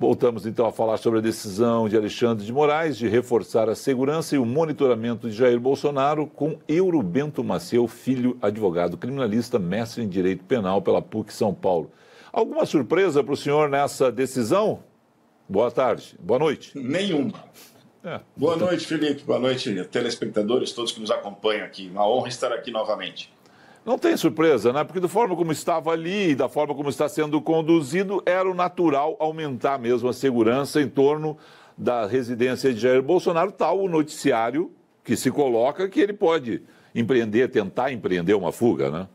Voltamos então a falar sobre a decisão de Alexandre de Moraes de reforçar a segurança e o monitoramento de Jair Bolsonaro com Euro Bento Maciel Filho, advogado criminalista, mestre em Direito Penal pela PUC São Paulo. Alguma surpresa para o senhor nessa decisão? Boa tarde, boa noite. Nenhuma. Boa noite, Felipe. Boa noite, telespectadores, todos que nos acompanham aqui. Uma honra estar aqui novamente. Não tem surpresa, né? Porque da forma como estava ali, da forma como está sendo conduzido, era o natural aumentar mesmo a segurança em torno da residência de Jair Bolsonaro, tal o noticiário que se coloca que ele pode tentar empreender uma fuga, né?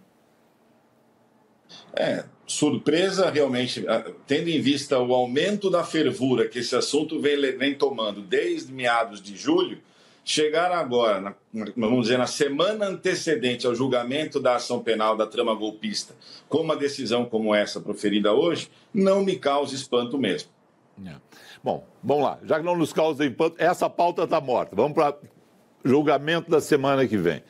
Surpresa realmente, tendo em vista o aumento da fervura que esse assunto vem tomando desde meados de julho, chegar agora, vamos dizer, na semana antecedente ao julgamento da ação penal da trama golpista, com uma decisão como essa proferida hoje, não me causa espanto mesmo. Bom, vamos lá. Já que não nos causa espanto, essa pauta está morta. Vamos para julgamento da semana que vem.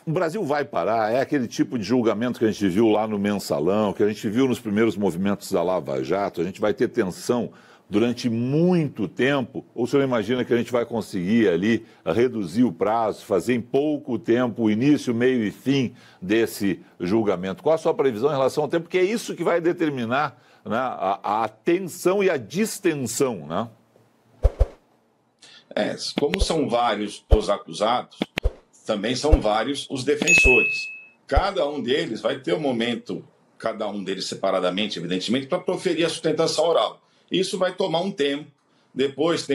O Brasil vai parar, é aquele tipo de julgamento que a gente viu lá no Mensalão, que a gente viu nos primeiros movimentos da Lava Jato, a gente vai ter tensão durante muito tempo, ou o senhor imagina que a gente vai conseguir ali reduzir o prazo, fazer em pouco tempo o início, meio e fim desse julgamento? Qual a sua previsão em relação ao tempo? Porque é isso que vai determinar, né, a tensão e a distensão, né? Como são vários os acusados, também são vários os defensores. Cada um deles vai ter um momento, cada um deles separadamente, evidentemente, para proferir a sustentação oral. Isso vai tomar um tempo. Depois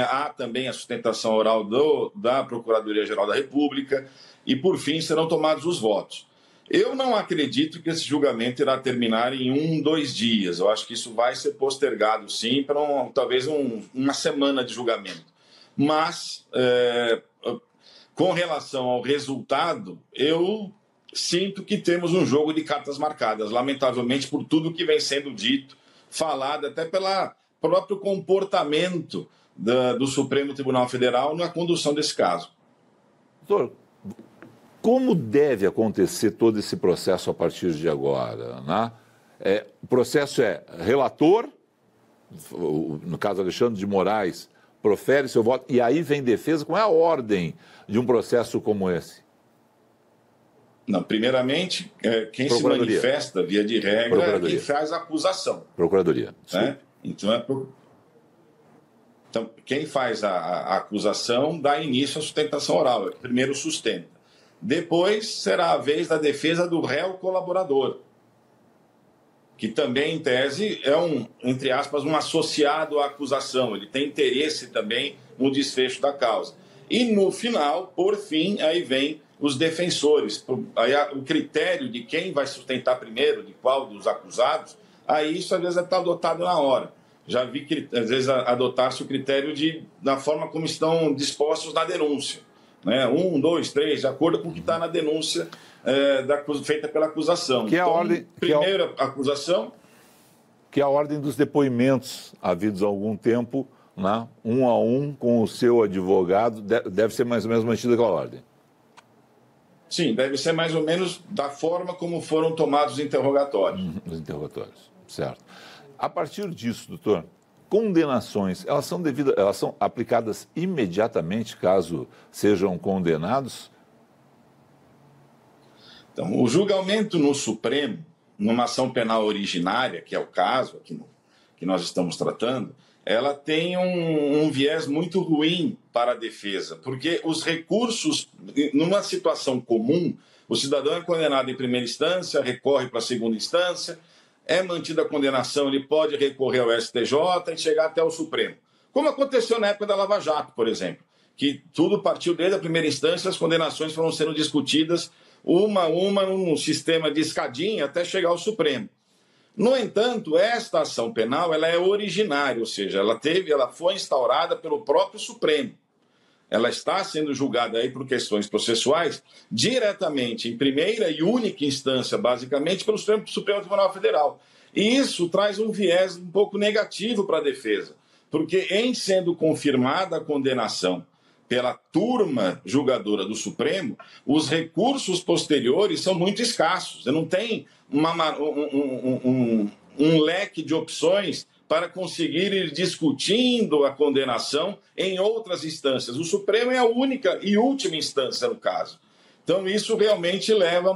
há também a sustentação oral da Procuradoria-Geral da República e, por fim, serão tomados os votos. Eu não acredito que esse julgamento irá terminar em 2 dias. Eu acho que isso vai ser postergado, sim, para talvez uma semana de julgamento. Mas, com relação ao resultado, eu sinto que temos um jogo de cartas marcadas, lamentavelmente, por tudo que vem sendo dito, falado até pelo próprio comportamento do Supremo Tribunal Federal na condução desse caso. Doutor, como deve acontecer todo esse processo a partir de agora, né? O processo é relator, no caso Alexandre de Moraes, profere seu voto, e aí vem defesa. Qual é a ordem de um processo como esse? Não, primeiramente, quem se manifesta, via de regra, é quem faz a acusação. Procuradoria. Né? Então, quem faz a acusação dá início à sustentação oral, primeiro sustenta. Depois será a vez da defesa do réu colaborador, que também, em tese, é entre aspas, um associado à acusação. Ele tem interesse também no desfecho da causa. E, no final, por fim, aí vem os defensores. Aí, o critério de quem vai sustentar primeiro, de qual dos acusados, aí isso, às vezes, está adotado na hora. Já vi, às vezes, adotar-se o critério da forma como estão dispostos na denúncia. Né? 1, 2, 3, de acordo com o que está na denúncia feita pela acusação. Que é a ordem, primeira acusação... Que é a ordem dos depoimentos havidos há algum tempo, né? 1 a 1 com o seu advogado, deve ser mais ou menos mantida aquela ordem. Sim, deve ser mais ou menos da forma como foram tomados os interrogatórios. Os interrogatórios, certo. A partir disso, doutor, condenações, elas são aplicadas imediatamente caso sejam condenados? Então, o julgamento no Supremo, numa ação penal originária, que é o caso aqui que nós estamos tratando, ela tem um viés muito ruim para a defesa, porque os recursos, numa situação comum, o cidadão é condenado em primeira instância, recorre para a segunda instância, é mantida a condenação, ele pode recorrer ao STJ e chegar até o Supremo. Como aconteceu na época da Lava Jato, por exemplo, que tudo partiu desde a primeira instância, as condenações foram sendo discutidas uma num sistema de escadinha até chegar ao Supremo. No entanto, esta ação penal ela é originária, ou seja, ela foi instaurada pelo próprio Supremo. Ela está sendo julgada aí por questões processuais diretamente, em primeira e única instância, basicamente, pelo Supremo Tribunal Federal. E isso traz um viés um pouco negativo para a defesa, porque em sendo confirmada a condenação pela turma julgadora do Supremo, os recursos posteriores são muito escassos. Você não tem um leque de opções para conseguir ir discutindo a condenação em outras instâncias. O Supremo é a única e última instância no caso. Então, isso realmente leva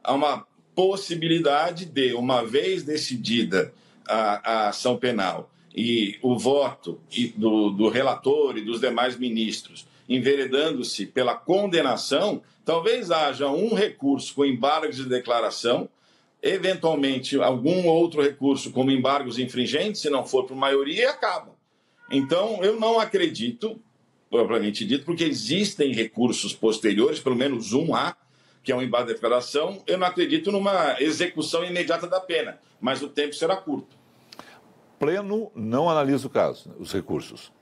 a uma possibilidade de, uma vez decidida a ação penal e o voto do relator e dos demais ministros enveredando-se pela condenação, talvez haja um recurso com embargos de declaração, eventualmente algum outro recurso como embargos infringentes, se não for por maioria, e acaba. Então, eu não acredito, propriamente dito, porque existem recursos posteriores, pelo menos um há, que é um embargo de declaração, eu não acredito numa execução imediata da pena, mas o tempo será curto. Pleno não analisa o caso, os recursos.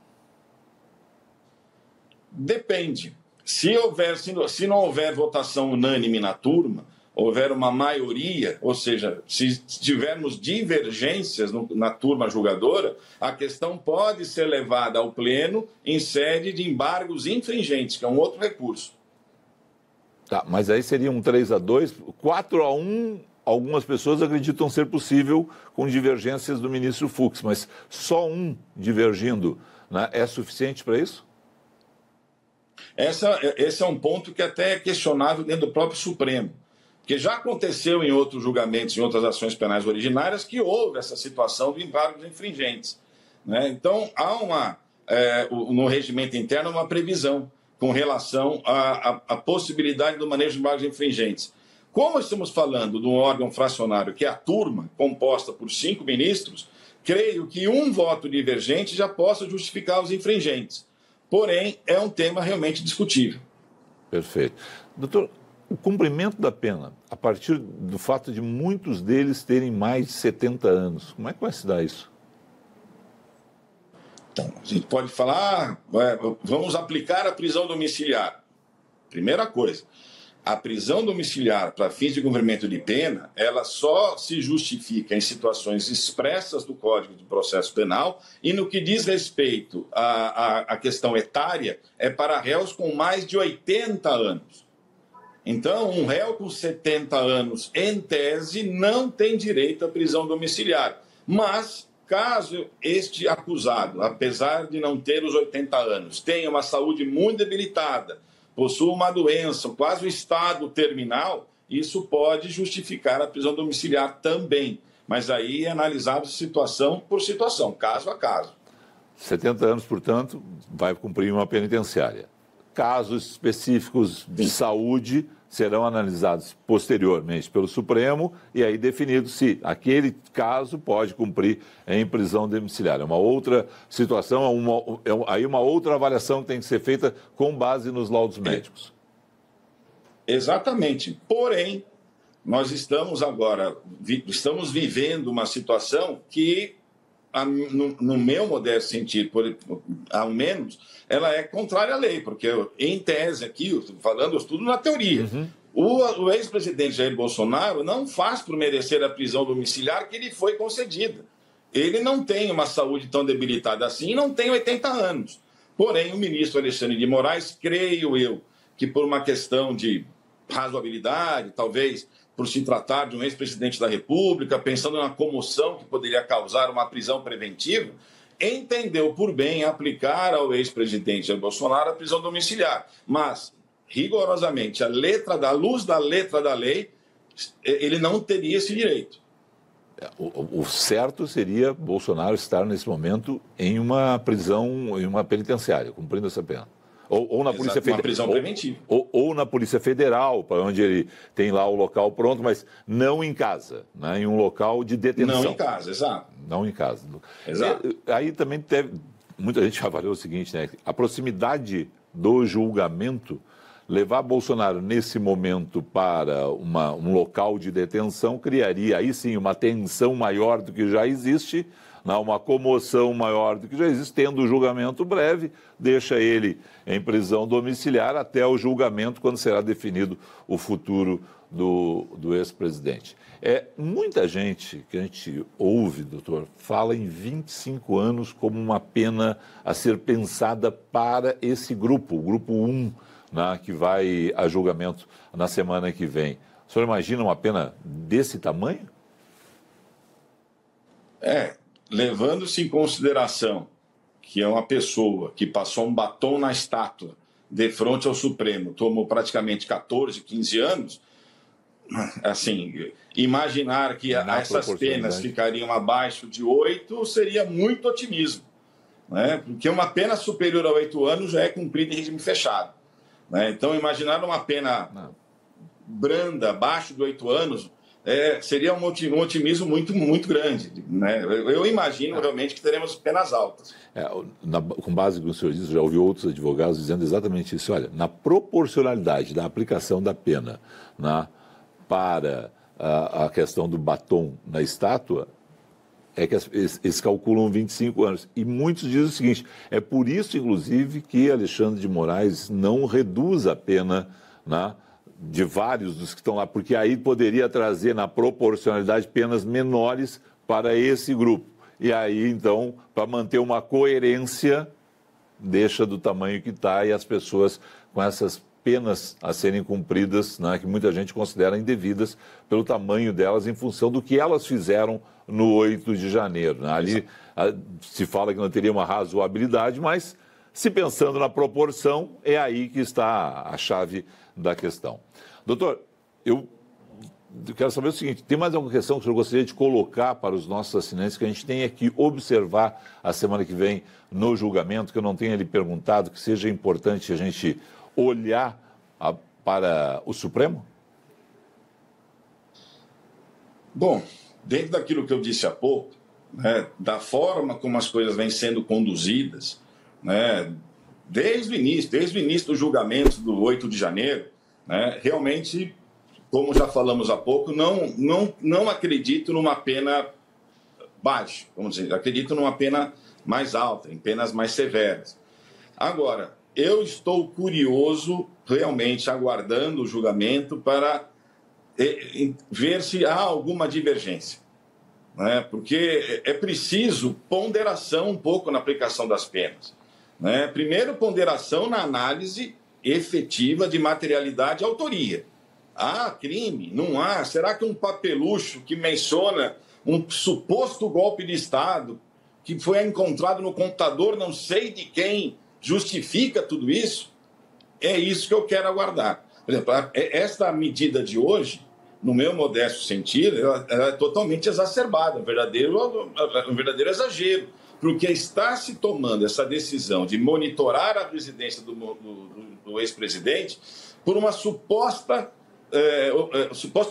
Depende. Se não houver votação unânime na turma, houver uma maioria, ou seja, se tivermos divergências na turma julgadora, a questão pode ser levada ao pleno em sede de embargos infringentes, que é um outro recurso. Tá, mas aí seria um 3-2, 4-1, algumas pessoas acreditam ser possível com divergências do ministro Fux, mas só um divergindo, né, é suficiente para isso? Esse é um ponto que até é questionável dentro do próprio Supremo, porque já aconteceu em outros julgamentos, em outras ações penais originárias, que houve essa situação de embargos infringentes, né? Então, há no regimento interno uma previsão com relação à possibilidade do manejo de embargos infringentes. Como estamos falando de um órgão fracionário, que é a turma, composta por 5 ministros, creio que um voto divergente já possa justificar os infringentes. Porém, é um tema realmente discutível. Perfeito. Doutor, o cumprimento da pena, a partir do fato de muitos deles terem mais de 70 anos, como é que vai se dar isso? Então, a gente pode falar, vamos aplicar a prisão domiciliar. Primeira coisa, a prisão domiciliar para fins de cumprimento de pena, ela só se justifica em situações expressas do Código de Processo Penal e no que diz respeito à questão etária, é para réus com mais de 80 anos. Então, um réu com 70 anos, em tese, não tem direito à prisão domiciliar. Mas, caso este acusado, apesar de não ter os 80 anos, tenha uma saúde muito debilitada, possua uma doença, quase um estado terminal, isso pode justificar a prisão domiciliar também. Mas aí é analisado situação por situação, caso a caso. 70 anos, portanto, vai cumprir uma penitenciária. Casos específicos de saúde serão analisados posteriormente pelo Supremo e aí definido se aquele caso pode cumprir em prisão domiciliar. É uma outra situação, aí uma outra avaliação que tem que ser feita com base nos laudos médicos. Exatamente. Porém, nós estamos vivendo uma situação que, no meu modesto sentido, ao menos, ela é contrária à lei, porque em tese aqui, falando tudo na teoria, o ex-presidente Jair Bolsonaro não faz por merecer a prisão domiciliar que lhe foi concedida. Ele não tem uma saúde tão debilitada assim, não tem 80 anos. Porém, o ministro Alexandre de Moraes, creio eu, que por uma questão de razoabilidade, talvez por se tratar de um ex-presidente da República, pensando na comoção que poderia causar uma prisão preventiva, entendeu por bem aplicar ao ex-presidente Jair Bolsonaro a prisão domiciliar. Mas, rigorosamente, à luz da letra da lei, ele não teria esse direito. O certo seria Bolsonaro estar, nesse momento, em uma prisão, em uma penitenciária, cumprindo essa pena. Ou na Polícia Federal. Uma prisão preventiva. Ou na Polícia Federal, para onde ele tem lá o local pronto, mas não em casa, né? Em um local de detenção. Não em casa, exato. Não em casa. Exato. Aí também muita gente avaliou o seguinte, né? A proximidade do julgamento, levar Bolsonaro nesse momento para um local de detenção criaria aí sim uma tensão maior do que já existe, uma comoção maior do que já existe, tendo o julgamento breve, deixa ele em prisão domiciliar até o julgamento, quando será definido o futuro do ex-presidente. Muita gente que a gente ouve, doutor, fala em 25 anos como uma pena a ser pensada para esse grupo, o grupo 1, que vai a julgamento na semana que vem. O senhor imagina uma pena desse tamanho? levando-se em consideração que é uma pessoa que passou um batom na estátua de frente ao Supremo, tomou praticamente 14, 15 anos, assim, imaginar que essas penas ficariam abaixo de 8 seria muito otimismo, né? Porque uma pena superior a 8 anos já é cumprida em regime fechado, né? Então, imaginar uma pena branda, abaixo de 8 anos, seria um otimismo muito, muito grande, né? Eu imagino realmente que teremos penas altas. Com base no que o senhor disse, já ouvi outros advogados dizendo exatamente isso. Olha, na proporcionalidade da aplicação da pena para a questão do batom na estátua, é que eles calculam 25 anos. E muitos dizem o seguinte, é por isso, inclusive, que Alexandre de Moraes não reduz a pena, de vários dos que estão lá, porque aí poderia trazer, na proporcionalidade, penas menores para esse grupo. E aí, então, para manter uma coerência, deixa do tamanho que está e as pessoas com essas penas a serem cumpridas, que muita gente considera indevidas pelo tamanho delas em função do que elas fizeram no 8 de janeiro. Ali se fala que não teria uma razoabilidade, mas se pensando na proporção, é aí que está a chave da questão. Doutor, eu quero saber o seguinte, tem mais alguma questão que o senhor gostaria de colocar para os nossos assinantes que a gente tenha que observar a semana que vem no julgamento, que eu não tenha lhe perguntado, que seja importante a gente olhar para o Supremo? Bom, dentro daquilo que eu disse há pouco, da forma como as coisas vêm sendo conduzidas, desde o início do julgamento do 8 de janeiro, realmente, como já falamos há pouco, não acredito numa pena baixa, vamos dizer, acredito numa pena mais alta, em penas mais severas. Agora, eu estou curioso, realmente aguardando o julgamento para ver se há alguma divergência, porque é preciso ponderação um pouco na aplicação das penas. Primeiro, ponderação na análise efetiva de materialidade e autoria. Há crime? Não há? Será que um papelucho que menciona um suposto golpe de Estado que foi encontrado no computador não sei de quem justifica tudo isso? É isso que eu quero aguardar. Por exemplo, esta medida de hoje, no meu modesto sentido, ela é totalmente exacerbada, um verdadeiro exagero, porque está se tomando essa decisão de monitorar a residência do ex-presidente por uma suposta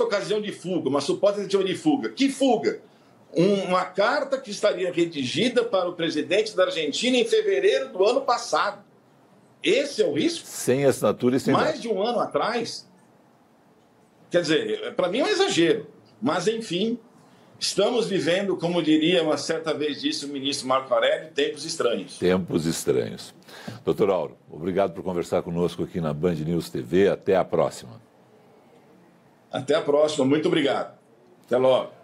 ocasião de fuga, uma suposta tentativa de fuga. Que fuga? Uma carta que estaria redigida para o presidente da Argentina em fevereiro do ano passado. Esse é o risco? Sem assinatura e sem mais data. De um ano atrás. Quer dizer, para mim é um exagero. Mas, enfim, estamos vivendo, como diria uma certa vez disse o ministro Marco Aurélio, tempos estranhos. Tempos estranhos. Doutor Auro, obrigado por conversar conosco aqui na Band News TV. Até a próxima. Até a próxima. Muito obrigado. Até logo.